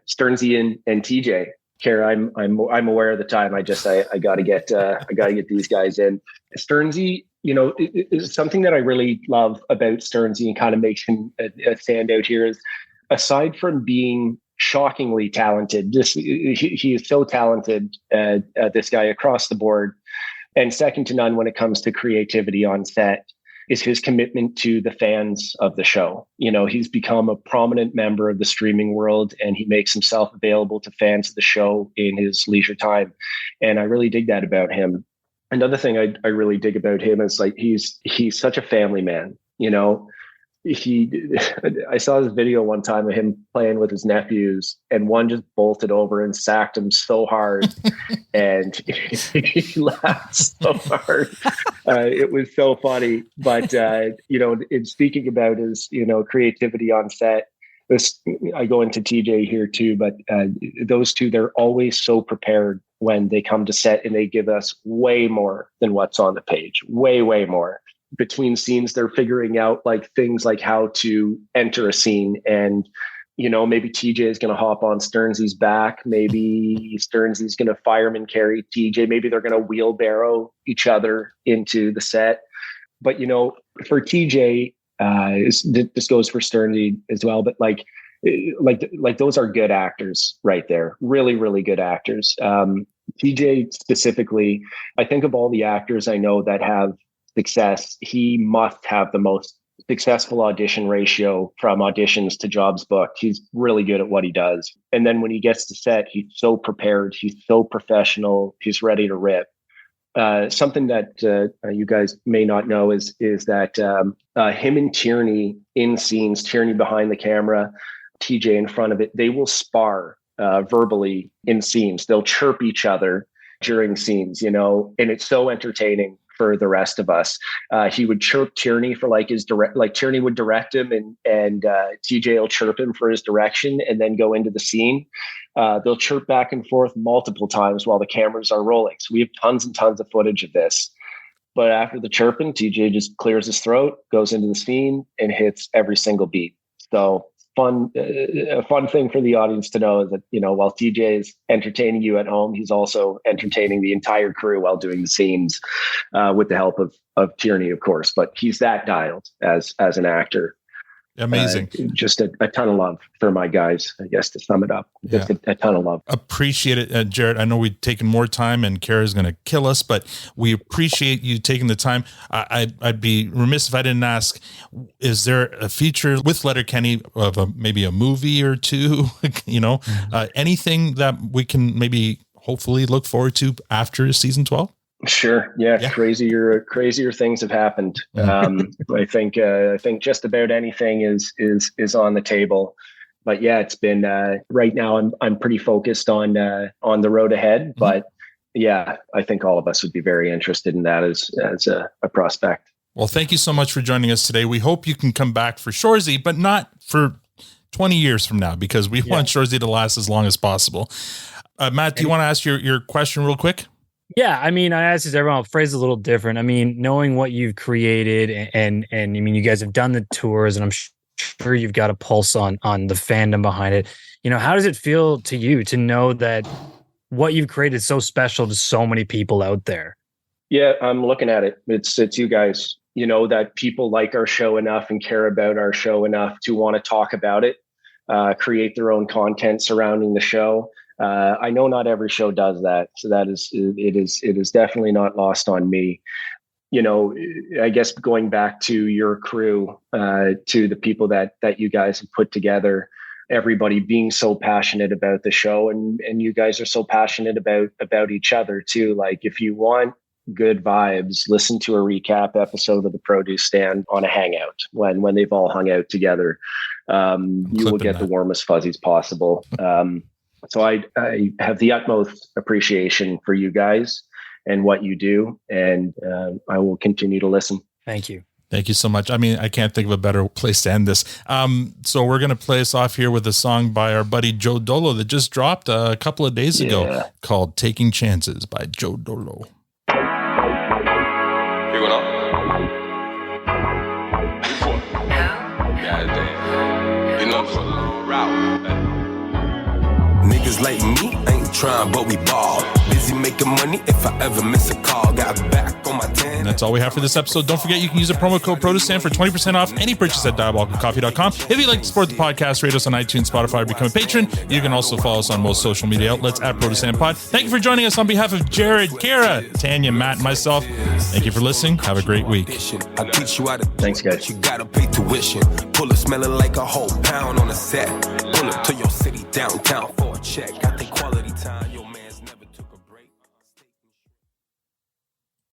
Stearnsy and TJ. Kara, I'm aware of the time. I got to get these guys in. Stearnsy, is something that I really love about Stearnsy and kind of makes him a standout here is, aside from being shockingly talented, he is so talented, this guy across the board, and second to none when it comes to creativity on set, is his commitment to the fans of the show. He's become a prominent member of the streaming world, and he makes himself available to fans of the show in his leisure time. And I really dig that about him. Another thing I really dig about him is like, he's such a family man. I saw this video one time of him playing with his nephews, and one just bolted over and sacked him so hard. And he laughed so hard. It was so funny. But, in speaking about his, creativity on set, I go into TJ here too, but those two, they're always so prepared when they come to set, and they give us way more than what's on the page, way, way more. Between scenes, they're figuring out like things like how to enter a scene, and maybe TJ is going to hop on Stearnsy's back, maybe Stearnsy's going to fireman carry TJ, maybe they're going to wheelbarrow each other into the set. But for TJ, this goes for Stearnsy as well, but like those are good actors right there, really, really good actors. TJ specifically, I think of all the actors I know that have success, he must have the most successful audition ratio from auditions to jobs booked. He's really good at what he does. And then when he gets to set, he's so prepared, he's so professional, he's ready to rip. Something that you guys may not know is that him and Tierney in scenes, Tierney behind the camera, TJ in front of it, they will spar verbally in scenes. They'll chirp each other during scenes, and it's so entertaining for the rest of us. He would chirp Tierney for like his Tierney would direct him, and TJ will chirp him for his direction and then go into the scene. They'll chirp back and forth multiple times while the cameras are rolling. So we have tons and tons of footage of this. But after the chirping, TJ just clears his throat, goes into the scene, and hits every single beat. So a fun thing for the audience to know is that, while TJ is entertaining you at home, he's also entertaining the entire crew while doing the scenes, with the help of Tierney, of course. But he's that dialed as an actor. Amazing. Just a ton of love for my guys, I guess, to sum it up. Just a ton of love. Appreciate it, Jared. I know we've taken more time and Kara's going to kill us, but we appreciate you taking the time. I'd be remiss if I didn't ask, is there a feature with Letterkenny of maybe a movie or two, anything that we can maybe hopefully look forward to after season 12? Sure. Yeah. Crazier things have happened. I think just about anything is on the table, but yeah, it's been, right now I'm pretty focused on the road ahead, but yeah, I think all of us would be very interested in that as a prospect. Well, thank you so much for joining us today. We hope you can come back for Shoresy, but not for 20 years from now, because we want Shoresy to last as long as possible. Matt, do you want to ask your question real quick? Yeah, I mean, I asked this to everyone. I'll phrase it a little different. I mean, knowing what you've created, and I mean, you guys have done the tours, and I'm sure you've got a pulse on the fandom behind it. You know, how does it feel to you to know that what you've created is so special to so many people out there? Yeah, I'm looking at it. It's you guys. You know, that people like our show enough and care about our show enough to want to talk about it, create their own content surrounding the show. I know not every show does that, so it is definitely not lost on me. You know, I guess going back to your crew, to the people that you guys have put together, everybody being so passionate about the show, and you guys are so passionate about each other too. Like, if you want good vibes, listen to a recap episode of the Produce Stand on a hangout when they've all hung out together. You will get the warmest fuzzies possible. So I have the utmost appreciation for you guys and what you do, and I will continue to listen. Thank you. Thank you so much. I mean, I can't think of a better place to end this. So we're going to play us off here with a song by our buddy Joe Dolo that just dropped a couple of days ago called Taking Chances by Joe Dolo. Niggas like me ain't trying, but we ball. Busy making money if I ever miss a call. Got back on my 10. And that's all we have for this episode. Don't forget, you can use the promo code PRODUCESTAND for 20% off any purchase at diabolicalcoffee.com. If you'd like to support the podcast, rate us on iTunes, Spotify, or become a patron. You can also follow us on most social media outlets at ProduceStandPod. Thank you for joining us on behalf of Jared, Kara, Tanya, Matt, and myself. Thank you for listening. Have a great week. I teach you how to Thanks, guys. You gotta pay tuition. Pull a smelling like a whole pound on a set.